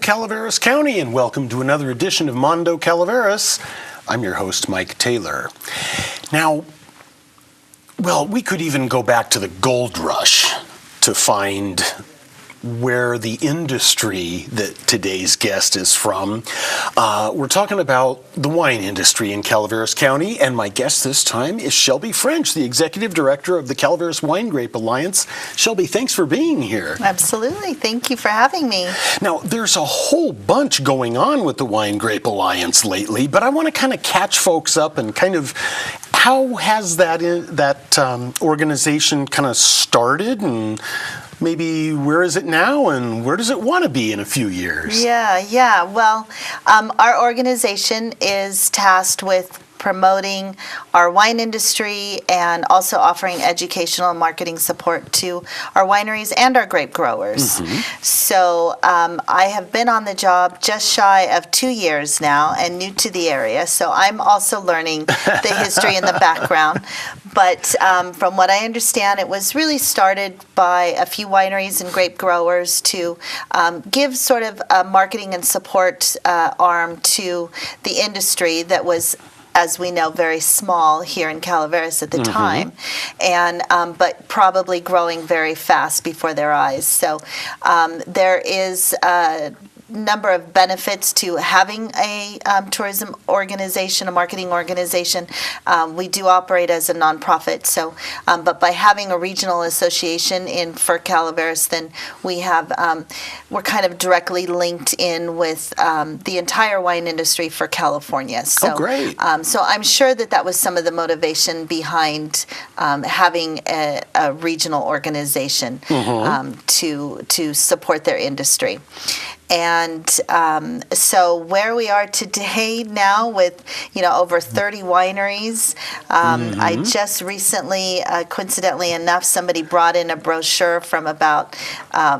Calaveras County, and welcome to another edition of Mondo Calaveras. I'm your host, Mike Taylor. Now, well, we could even go back to the gold rush to find where the industry that today's guest is from. We're talking about the wine industry in Calaveras County, and my guest this time is Shelby French, the Executive Director of the Calaveras Wine Grape Alliance. Shelby, thanks for being here. Absolutely. Thank you for having me. Now, there's a whole bunch going on with the Wine Grape Alliance lately, but I want to kind of catch folks up and kind of how has that organization kind of started, and maybe where is it now and where does it want to be in a few years? Yeah. Well, our organization is tasked with promoting our wine industry and also offering educational and marketing support to our wineries and our grape growers. Mm-hmm. So I have been on the job just shy of 2 years now and new to the area. So I'm also learning the history and the background. But from what I understand, it was really started by a few wineries and grape growers to give sort of a marketing and support arm to the industry that was, as we know, very small here in Calaveras at the time, and but probably growing very fast before their eyes. So there is a number of benefits to having a tourism organization, a marketing organization. We do operate as a nonprofit, so but by having a regional association for Calaveras, then we have we're kind of directly linked in with the entire wine industry for California. So, great. So I'm sure that was some of the motivation behind having a regional organization to support their industry. And so where we are today now with, over 30 wineries, I just recently, coincidentally enough, somebody brought in a brochure from about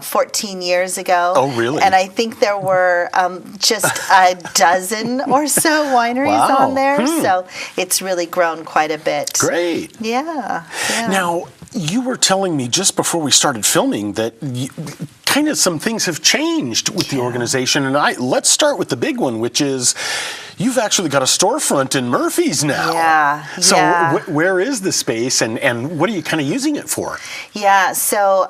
14 years ago. Oh, really? And I think there were just a dozen or so wineries on there. So it's really grown quite a bit. Great. Yeah. Now, you were telling me just before we started filming that kind of some things have changed with the organization, and let's start with the big one, which is you've actually got a storefront in Murphy's now. Yeah. So where is the space, and what are you kind of using it for? Yeah. So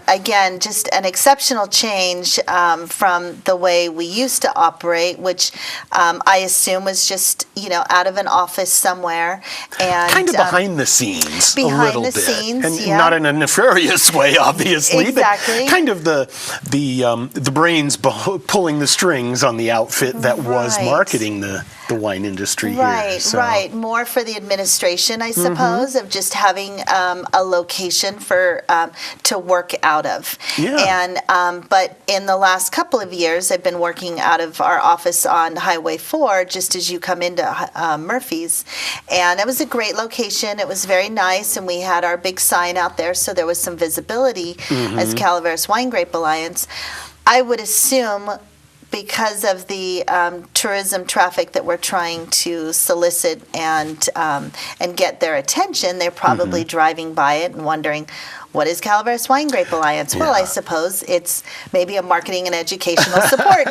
again, just an exceptional change from the way we used to operate, which I assume was just out of an office somewhere, and kind of behind the scenes, behind a little the bit, scenes, and not in a nefarious way, obviously, exactly. But kind of the brains pulling the strings on the outfit that was marketing the wine industry here. So. Right. More for the administration, I suppose, of just having a location for to work out of. Yeah. And but in the last couple of years, I've been working out of our office on Highway 4, just as you come into Murphy's, and it was a great location. It was very nice, and we had our big sign out there, so there was some visibility as Calaveras Wine Grape Alliance. I would assume, because of the tourism traffic that we're trying to solicit and get their attention, they're probably driving by it and wondering, what is Calaveras Wine Grape Alliance? Yeah. Well, I suppose it's maybe a marketing and educational support,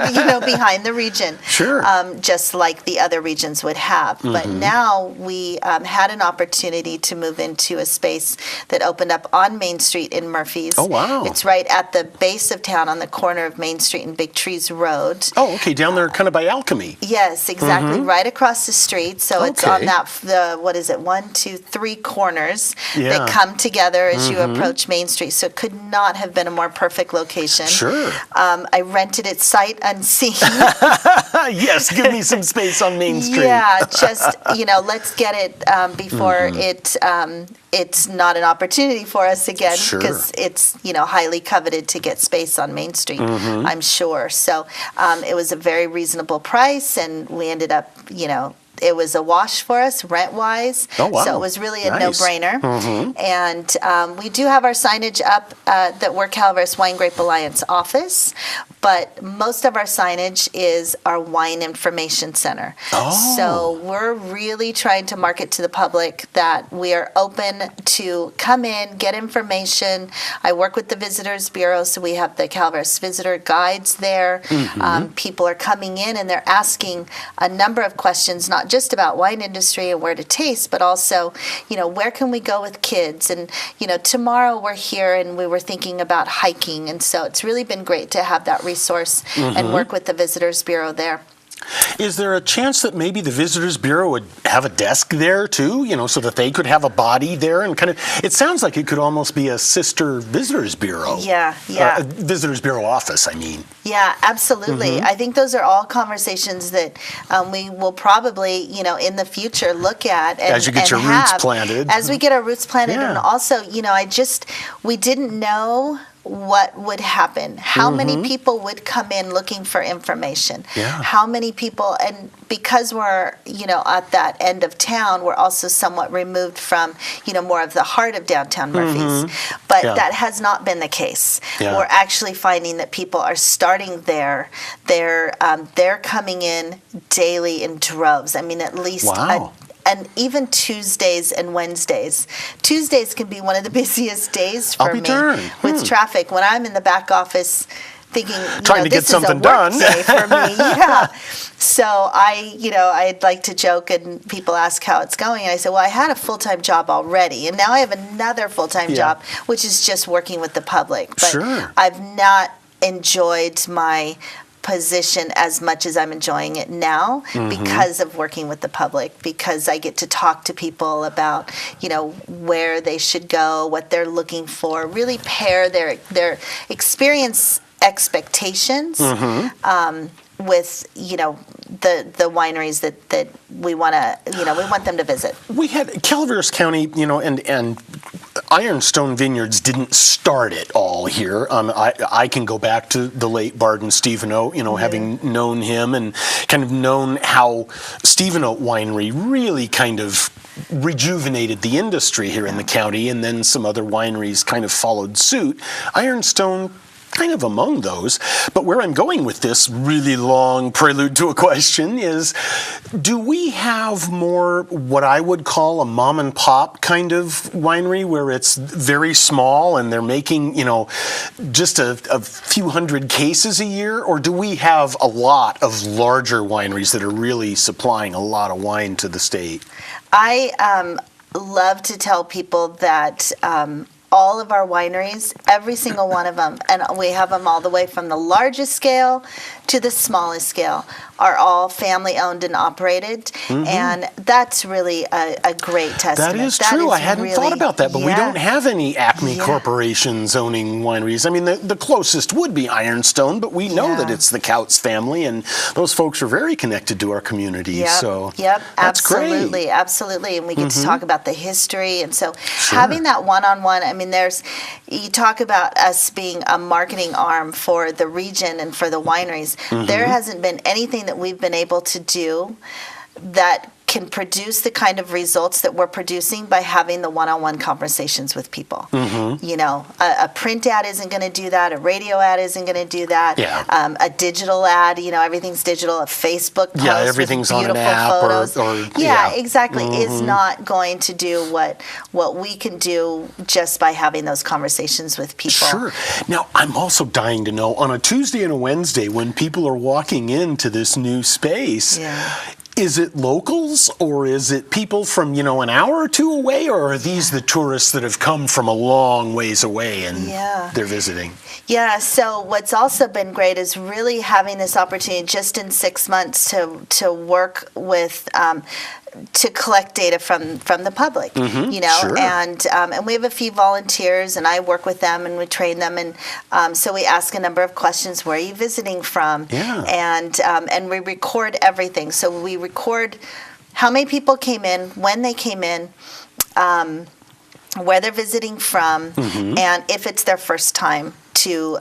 behind the region. Sure. Just like the other regions would have. But now we had an opportunity to move into a space that opened up on Main Street in Murphy's. Oh, wow. It's right at the base of town on the corner of Main Street and Big Trees Road. Oh, okay, down there kind of by Alchemy. Yes, exactly, right across the street. So it's on that, 1, 2, 3 corners that come together as you approach Main Street. So it could not have been a more perfect location. Sure. I rented it sight unseen. Yes, give me some space on Main Street. Yeah, just, let's get it before it's not an opportunity for us again, because it's highly coveted to get space on Main Street, I'm sure. So it was a very reasonable price, and we ended up it was a wash for us rent-wise. Oh, wow. So it was really a no-brainer. And we do have our signage up that we're Calaveras Wine Grape Alliance office, but most of our signage is our wine information center. So we're really trying to market to the public that we are open to come in, get information. I work with the Visitors Bureau, so we have the Calaveras Visitor Guides there. People are coming in and they're asking a number of questions, not just about wine industry and where to taste, but also, where can we go with kids? And, tomorrow we're here and we were thinking about hiking. And so it's really been great to have that resource and work with the Visitors Bureau there. Is there a chance that maybe the Visitors Bureau would have a desk there too, so that they could have a body there and it sounds like it could almost be a sister Visitors Bureau. Yeah. Visitors Bureau office, I mean. Yeah, absolutely. I think those are all conversations that we will probably, in the future look at. And, as you get your roots planted. As we get our roots planted. Yeah. And also, we didn't know what would happen, how many people would come in looking for information, how many people, and because we're, at that end of town, we're also somewhat removed from, more of the heart of downtown Murphy's. But that has not been the case. We're actually finding that people are starting there. They're coming in daily in droves. I mean, at least and even Tuesdays and Wednesdays. Tuesdays can be one of the busiest days for me with traffic. When I'm in the back office thinking, trying to get something done. Day for me. So I'd like to joke and people ask how it's going. And I say, well, I had a full-time job already. And now I have another full-time job, which is just working with the public. But I've not enjoyed my position as much as I'm enjoying it now because of working with the public, because I get to talk to people about, where they should go, what they're looking for, really pair their experience expectations with, the wineries that we want to, we want them to visit. We had Calaveras County, and Ironstone Vineyards didn't start it all here. I can go back to the late Barden Steveno, having known him and kind of known how Steveno Winery really kind of rejuvenated the industry here in the county, and then some other wineries kind of followed suit. Ironstone kind of among those. But where I'm going with this really long prelude to a question is, do we have more what I would call a mom and pop kind of winery where it's very small and they're making, just a few hundred cases a year? Or do we have a lot of larger wineries that are really supplying a lot of wine to the state? I love to tell people that all of our wineries, every single one of them, and we have them all the way from the largest scale to the smallest scale, are all family owned and operated. And that's really a great testament. That is true. I hadn't thought about that, but we don't have any Acme corporations owning wineries. I mean, the closest would be Ironstone, but we know that it's the Couts family, and those folks are very connected to our community. So that's absolutely, great. Absolutely. And we get to talk about the history. And so having that one-on-one, I mean, you talk about us being a marketing arm for the region and for the wineries. There hasn't been anything that we've been able to do that can produce the kind of results that we're producing by having the one-on-one conversations with people. A print ad isn't going to do that. A radio ad isn't going to do that. A digital ad, everything's digital. A Facebook post everything's with beautiful on an app photos. Exactly. Is not going to do what we can do just by having those conversations with people. Sure. Now, I'm also dying to know, on a Tuesday and a Wednesday, when people are walking into this new space, is it locals or is it people from, an hour or two away, or are these the tourists that have come from a long ways away and they're visiting? Yeah, so what's also been great is really having this opportunity just in 6 months to work with to collect data from the public, and we have a few volunteers, and I work with them and we train them, and so we ask a number of questions. Where are you visiting from? And we record everything. So we record how many people came in, when they came in, where they're visiting from, and if it's their first time to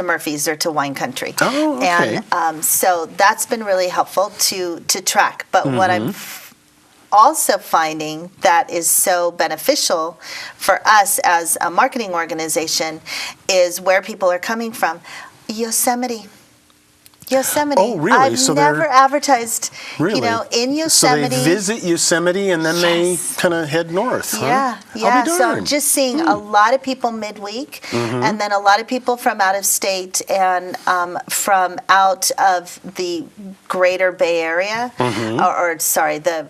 Murphy's or to wine country. And so that's been really helpful to track. But what I'm also finding that is so beneficial for us as a marketing organization is where people are coming from. Yosemite. Yosemite. Oh, really? I've So never they're- advertised, Really? in So Yosemite. they visit Yosemite and then Yes. they kind of head north, huh? Yeah, I'll yeah. be So I'm darned. just seeing a lot of people midweek, and then a lot of people from out of state and from out of the greater Bay Area, or sorry, the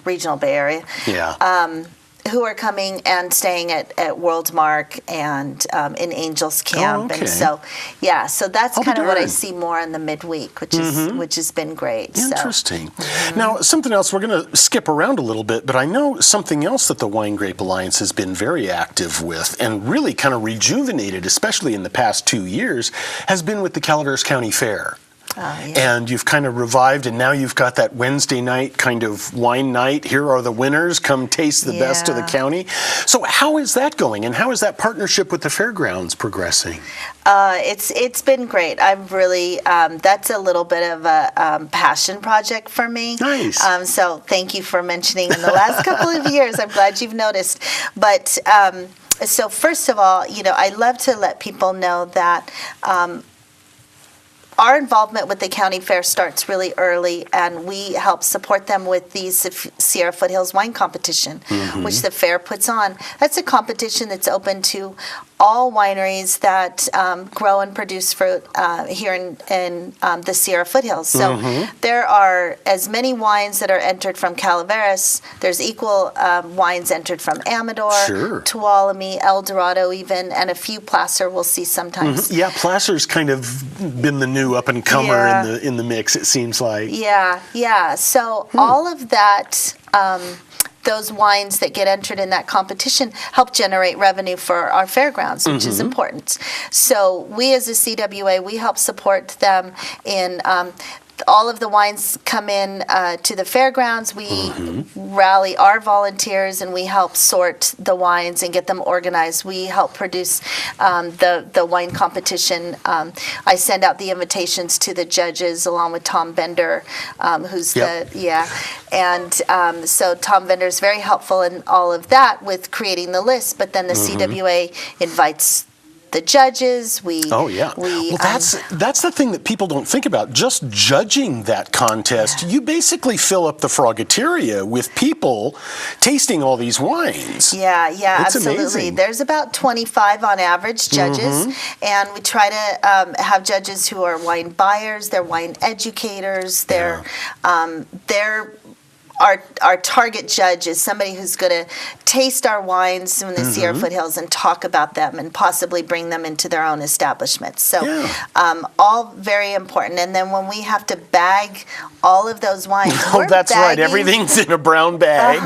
regional Bay Area. Yeah. Who are coming and staying at World Mark and in Angels Camp, okay. and so so that's I'll be kind of what I darned. see more in the midweek, which has been great. Interesting. Now, something else, we're going to skip around a little bit, but I know something else that the Wine Grape Alliance has been very active with and really kind of rejuvenated, especially in the past 2 years, has been with the Calaveras County Fair. And you've kind of revived, and now you've got that Wednesday night kind of wine night. Here are the winners. Come taste the best of the county. So how is that going, and how is that partnership with the fairgrounds progressing? It's been great. I've really that's a little bit of a passion project for me. Nice. So thank you for mentioning in the last couple of years. I'm glad you've noticed. But so first of all, I love to let people know that. Our involvement with the county fair starts really early, and we help support them with the Sierra Foothills Wine Competition, which the fair puts on. That's a competition that's open to all wineries that grow and produce fruit here in the Sierra Foothills. So there are as many wines that are entered from Calaveras. There's equal wines entered from Amador, Tuolumne, El Dorado even, and a few Placer we'll see sometimes. Yeah, Placer's kind of been the new up-and-comer in the mix, it seems like. Yeah. So all of that... those wines that get entered in that competition help generate revenue for our fairgrounds, which is important. So we as a CWA, we help support them in all of the wines come in to the fairgrounds. We rally our volunteers and we help sort the wines and get them organized. We help produce the wine competition. I send out the invitations to the judges along with Tom Bender, who's and so Tom Bender is very helpful in all of that with creating the list. But then the CWA invites the judges. Well, that's the thing that people don't think about. Just judging that contest, you basically fill up the Froggateria with people tasting all these wines. Yeah, it's absolutely. Amazing. There's about 25 on average judges, and we try to have judges who are wine buyers, they're wine educators, they're our target judge is somebody who's going to taste our wines in the Sierra Foothills and talk about them and possibly bring them into their own establishments. So all very important. And then when we have to bag all of those wines, that's right. Everything's in a brown bag.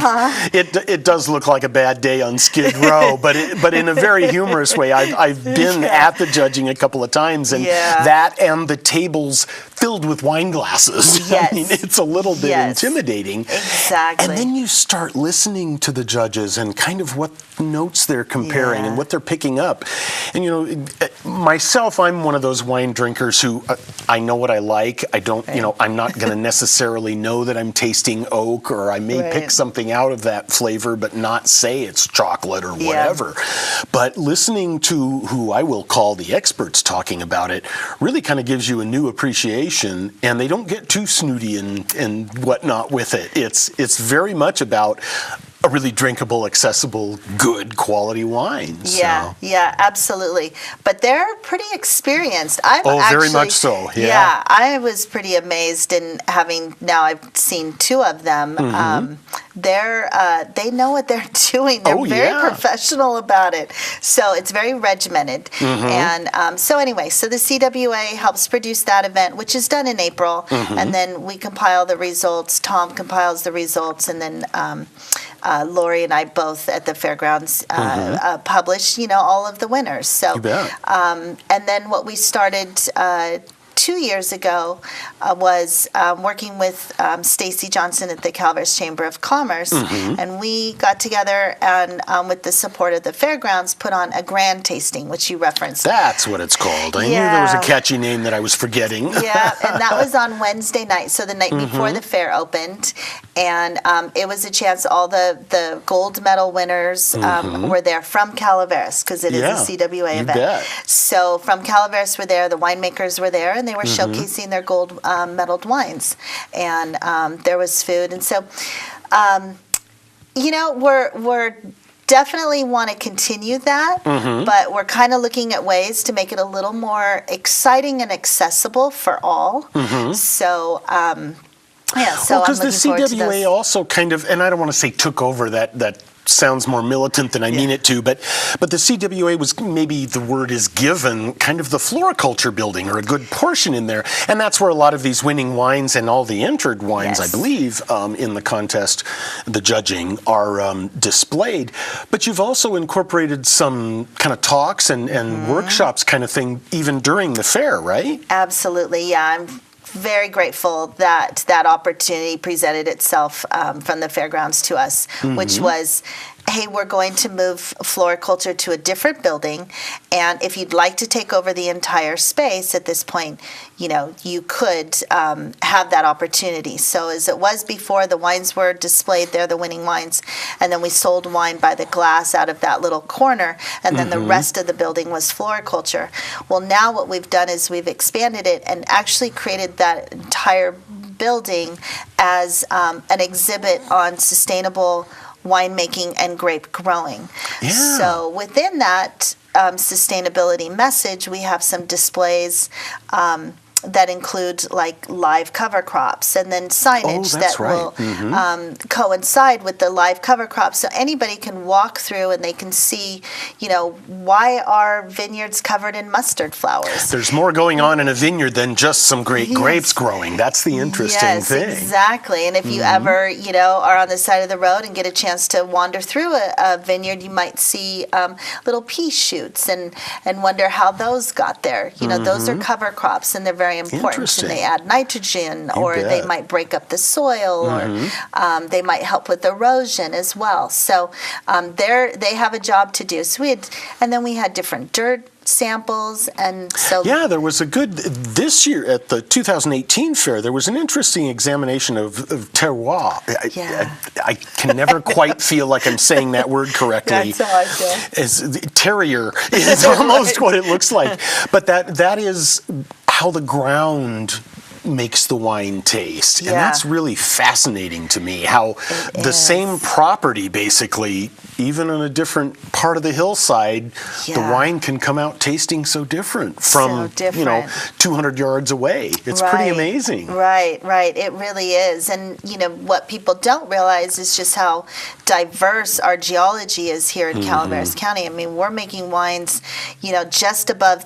It does look like a bad day on Skid Row, but in a very humorous way. I've been at the judging a couple of times, and that and the tables filled with wine glasses. Yes. I mean, it's a little bit intimidating. Exactly. And then you start listening to the judges and kind of what notes they're comparing and what they're picking up. And, myself, I'm one of those wine drinkers who I know what I like. I don't, I'm not going to necessarily know that I'm tasting oak, or I may pick something out of that flavor but not say it's chocolate or whatever. But listening to who I will call the experts talking about it really kind of gives you a new appreciation, and they don't get too snooty and whatnot with it. It's very much about a really drinkable, accessible, good quality wine. Yeah, absolutely. But they're pretty experienced. Very much so. Yeah, I was pretty amazed in I've seen two of them. They know what they're doing. They're very professional about it. So it's very regimented. And so the CWA helps produce that event, which is done in April. And then we compile the results. Tom compiles the results, and then Lori and I both at the fairgrounds publish, all of the winners. So, and then what we started 2 years ago was working with Stacy Johnson at the Calaveras Chamber of Commerce, and we got together and with the support of the fairgrounds put on a grand tasting, which you referenced. That's what it's called. I knew there was a catchy name that I was forgetting. And that was on Wednesday night, so the night before the fair opened, and it was a chance. All the gold medal winners were there from Calaveras, because it is a CWA event. Bet. So from Calaveras were there, the winemakers were there, and they they were showcasing their gold medaled wines, and there was food, and so we're definitely want to continue that, but we're kind of looking at ways to make it a little more exciting and accessible for all. So. So because I'm the looking forward to CWA this. also kind of, and I don't want to say took over, that sounds more militant than I mean it to, but the CWA was, maybe the word is given, kind of the floriculture building, or a good portion in there, and that's where a lot of these winning wines and all the entered wines, I believe, in the contest, the judging, are displayed. But you've also incorporated some kind of talks and workshops kind of thing even during the fair, right? Absolutely, yeah. I'm very grateful that that opportunity presented itself from the fairgrounds to us, which was, hey, we're going to move floriculture to a different building, and if you'd like to take over the entire space at this point, you could have that opportunity. So as it was before, the wines were displayed there, the winning wines, and then we sold wine by the glass out of that little corner, and then the rest of the building was floriculture. Well, now what we've done is we've expanded it and actually created that entire building as an exhibit on sustainable winemaking and grape growing. Yeah. So within that sustainability message, we have some displays that include like live cover crops, and then signage that will coincide with the live cover crops. So anybody can walk through and they can see, why are vineyards covered in mustard flowers? There's more going on in a vineyard than just some great grapes growing. That's the interesting thing. Yes, exactly. And if you ever, are on the side of the road and get a chance to wander through a vineyard, you might see little pea shoots and wonder how those got there. Those are cover crops, and they're very important, and they add nitrogen, or they might break up the soil, or they might help with erosion as well. So they have a job to do. So and then we had different dirt samples, and so there was this year at the 2018 fair, there was an interesting examination of terroir. I can never quite feel like I'm saying that word correctly. That's how I feel. Terrier is almost what it looks like, but that is how the ground makes the wine taste. And that's really fascinating to me, how the same property, basically, even on a different part of the hillside, the wine can come out tasting so different from 200 yards away. It's pretty amazing. Right. It really is. And what people don't realize is just how diverse our geology is here in Calaveras County. I mean, we're making wines, just above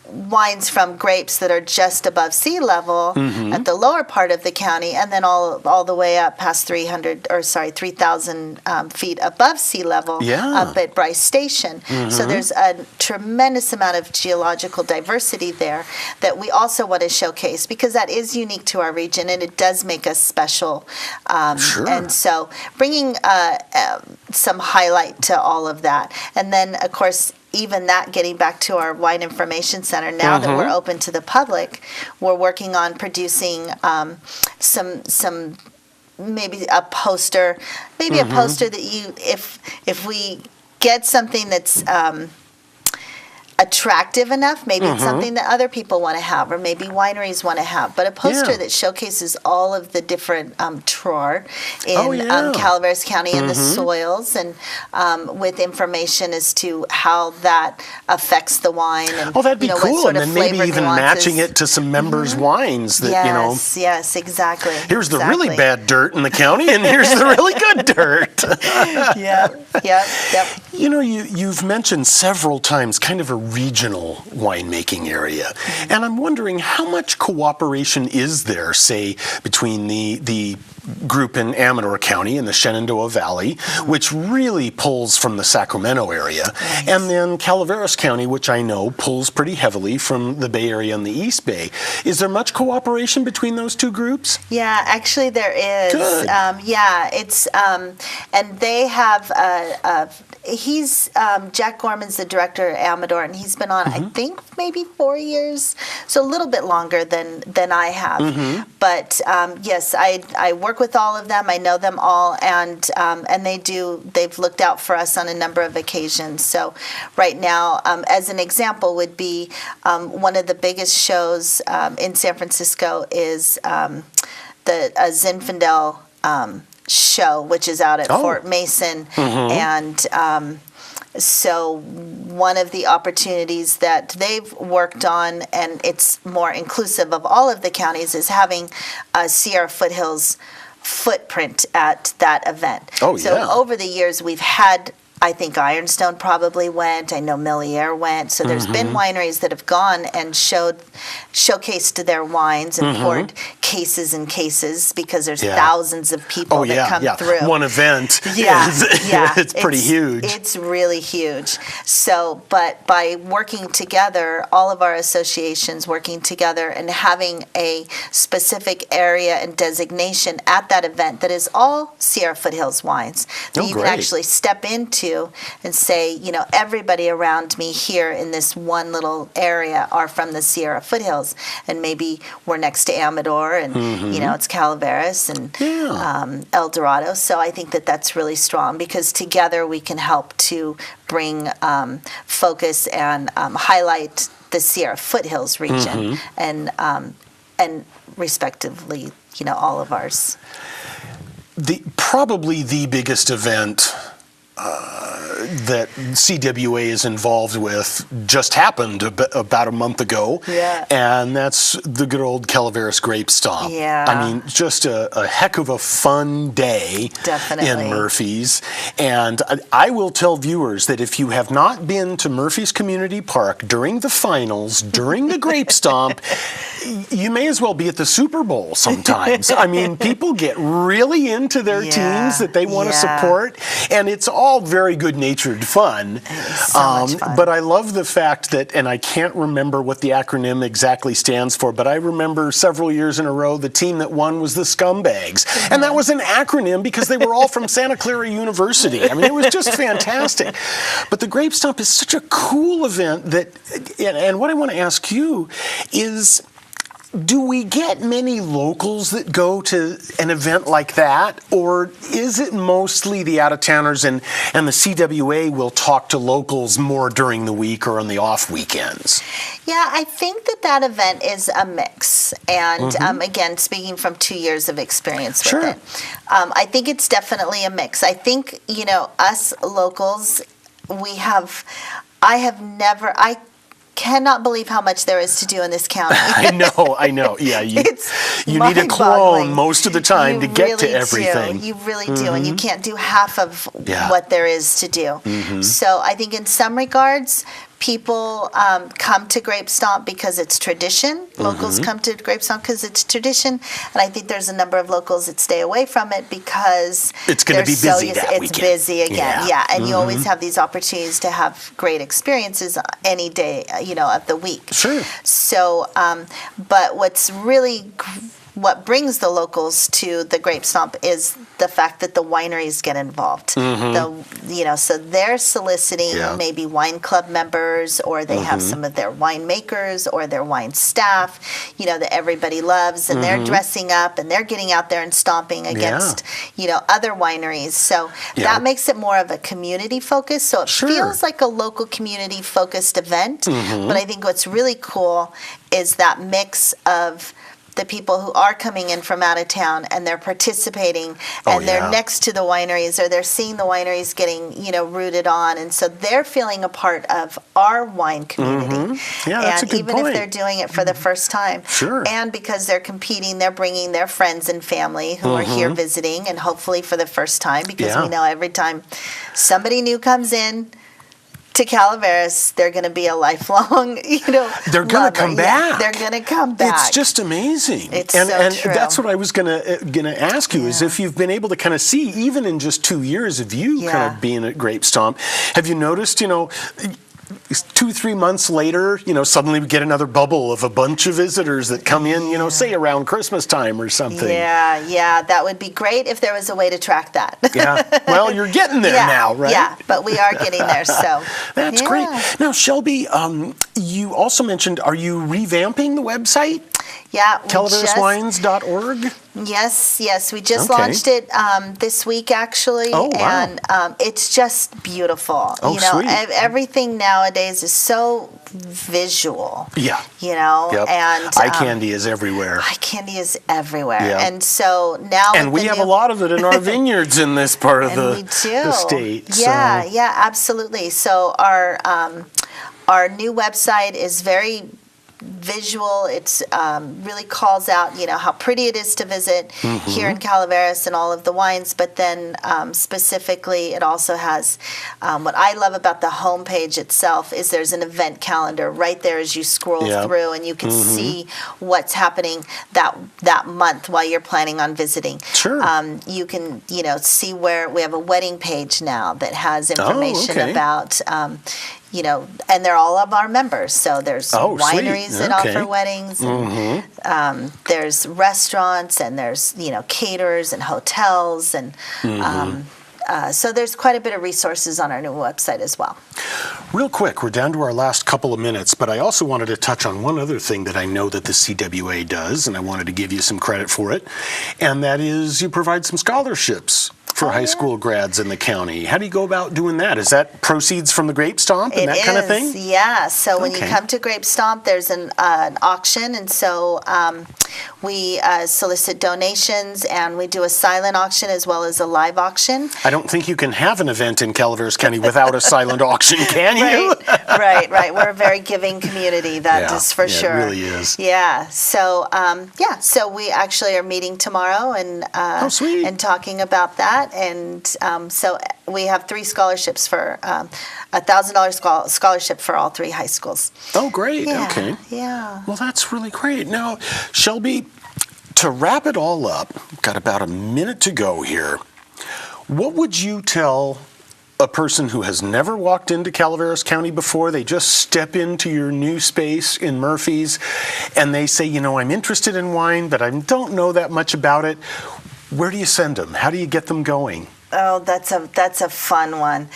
wines from grapes that are just above sea level at the lower part of the county, and then all the way up past 3,000 feet above sea level up at Bryce Station. So there's a tremendous amount of geological diversity there that we also want to showcase, because that is unique to our region, and it does make us special. And so bringing some highlight to all of that. And then, of course, even that, getting back to our Wine Information Center, now that we're open to the public, we're working on producing some maybe a poster, that if we get something that's attractive enough, maybe it's something that other people want to have, or maybe wineries want to have, but a poster that showcases all of the different terroir in Calaveras County and the soils, and with information as to how that affects the wine, and that'd be cool. What sort and of then maybe flavor even nuances. matching it to some members' wines that Yes, exactly. Here's the really bad dirt in the county, and here's the really good dirt. Yep. You've mentioned several times kind of a regional winemaking area, and I'm wondering how much cooperation is there, say, between the group in Amador County in the Shenandoah Valley, which really pulls from the Sacramento area, and then Calaveras County, which I know pulls pretty heavily from the Bay Area and the East Bay. Is there much cooperation between those two groups? Yeah, actually there is. Good. It's and they have he's Jack Gorman's the director at Amador, and he's been on, I think, maybe 4 years, so a little bit longer than I have. But yes, I work with all of them. I know them all, and they've looked out for us on a number of occasions. So right now, as an example, would be one of the biggest shows in San Francisco is the Zinfandel show, which is out at Fort Mason, and so one of the opportunities that they've worked on, and it's more inclusive of all of the counties, is having a Sierra Foothills footprint at that event. Oh, so yeah. over the years, we've had, I think Ironstone probably went. I know Milliere went. So there's been wineries that have gone and showcased their wines and poured cases and cases, because there's thousands of people that come through. One event. It's pretty huge. It's really huge. So, but by working together, all of our associations working together and having a specific area and designation at that event that is all Sierra Foothills wines, that you can actually step into and say, everybody around me here in this one little area are from the Sierra Foothills, and maybe we're next to Amador, and it's Calaveras and El Dorado. So I think that that's really strong, because together we can help to bring focus and highlight the Sierra Foothills region, and respectively, all of ours. Probably the biggest event that CWA is involved with just happened about a month ago, and that's the good old Calaveras Grape Stomp. I mean, just a heck of a fun day in Murphy's. And I will tell viewers that if you have not been to Murphy's Community Park during the finals, during the Grape Stomp, you may as well be at the Super Bowl sometimes. I mean, people get really into their teams that they want to support, and it's all very good-natured fun. So much fun. But I love the fact that, and I can't remember what the acronym exactly stands for, but I remember several years in a row the team that won was the Scumbags. And that was an acronym because they were all from Santa Clara University. I mean, it was just fantastic. But the Grape Stomp is such a cool event that, and what I want to ask you is, do we get many locals that go to an event like that, or is it mostly the out-of-towners and the CWA will talk to locals more during the week or on the off weekends? Yeah, I think that event is a mix. And again, speaking from 2 years of experience with it, I think it's definitely a mix. I think, us locals, I cannot believe how much there is to do in this county. I know. Yeah, you need a clone most of the time to get to everything. You really do, and you can't do half of what there is to do. So I think in some regards, people come to Grape Stomp because it's tradition. Locals come to Grape Stomp because it's tradition. And I think there's a number of locals that stay away from it because it's going to be busy that weekend. It's busy again, and you always have these opportunities to have great experiences any day, of the week. Sure. So, but what brings the locals to the Grape Stomp is the fact that the wineries get involved. So they're soliciting maybe wine club members, or they have some of their winemakers or their wine staff, that everybody loves, and they're dressing up and they're getting out there and stomping against, other wineries. So that makes it more of a community focus. So it feels like a local community focused event. But I think what's really cool is that mix of the people who are coming in from out of town and they're participating and they're next to the wineries, or they're seeing the wineries getting, rooted on. And so they're feeling a part of our wine community. Yeah, that's a good even point. if they're doing it for the first time. Sure. And because they're competing, they're bringing their friends and family who are here visiting, and hopefully for the first time, because we know every time somebody new comes in to Calaveras, they're going to be a lifelong, they're going to come back. They're going to come back. It's just amazing. It's and true. That's what I was going to ask you, is if you've been able to kind of see, even in just 2 years of you kind of being at Grape Stomp, have you noticed, 2-3 months later, suddenly we get another bubble of a bunch of visitors that come in, say around Christmas time or something. Yeah, that would be great if there was a way to track that. Yeah, well, you're getting there now, right? Yeah, but we are getting there, so. That's great. Now, Shelby, you also mentioned, are you revamping the website? Yeah. CalaverasWines.org? Yes. We just launched it this week, actually. Oh, wow. And it's just beautiful. Oh, sweet. Everything nowadays is so visual. Yeah. And eye candy is everywhere. Eye candy is everywhere. Yeah. And so now. And we have a lot of it in our vineyards in this part of the state. Yeah, absolutely. So our new website is very visual. It's really calls out, how pretty it is to visit here in Calaveras and all of the wines. But then specifically, it also has what I love about the homepage itself is there's an event calendar right there as you scroll through, and you can see what's happening that month while you're planning on visiting. Sure. You can see where we have a wedding page now that has information about. And they're all of our members. So there's wineries that offer weddings, and there's restaurants, and there's caterers and hotels, and so there's quite a bit of resources on our new website as well. Real quick, we're down to our last couple of minutes, but I also wanted to touch on one other thing that I know that the CWA does, and I wanted to give you some credit for it, and that is you provide some scholarships for high school grads in the county. How do you go about doing that? Is that proceeds from the Grape Stomp and that kind of thing? Yeah. So when you come to Grape Stomp, there's an auction, and so we solicit donations, and we do a silent auction as well as a live auction. I don't think you can have an event in Calaveras County without a silent auction, can you? Right. We're a very giving community, that is for sure. It really is. Yeah. So, so we actually are meeting tomorrow and talking about that. And so we have 3 scholarships for $1,000 scholarship for all 3 high schools. Oh, great. Yeah, okay. Yeah. Well, that's really great. Now, Shelby, to wrap it all up, got about a minute to go here. What would you tell a person who has never walked into Calaveras County before? They just step into your new space in Murphy's, and they say, I'm interested in wine, but I don't know that much about it. Where do you send them? How do you get them going? Oh, that's a fun one.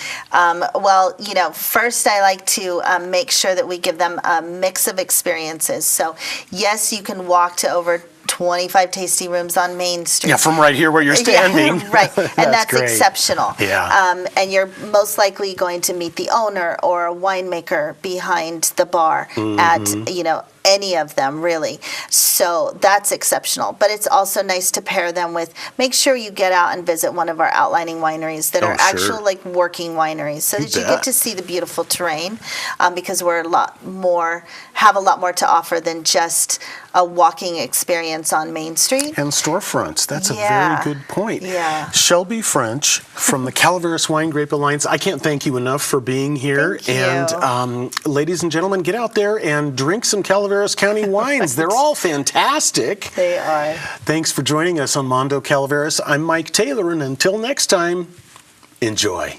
First I like to make sure that we give them a mix of experiences. So, yes, you can walk to over 25 tasting rooms on Main Street. Yeah, from right here where you're standing. Yeah, right, and that's great. exceptional. Yeah. And you're most likely going to meet the owner or a winemaker behind the bar at, any of them, really. So that's exceptional. But it's also nice to pair them with, make sure you get out and visit one of our outlining wineries that are actual working wineries, so that you get to see the beautiful terrain, because we're have a lot more to offer than just a walking experience on Main Street. And storefronts. That's a very good point. Yeah. Shelby French from the Calaveras Wine Grape Alliance, I can't thank you enough for being here. Thank you. And ladies and gentlemen, get out there and drink some Calaveras County wines. They're all fantastic. They are. Thanks for joining us on Mondo Calaveras. I'm Mike Taylor, and until next time, enjoy.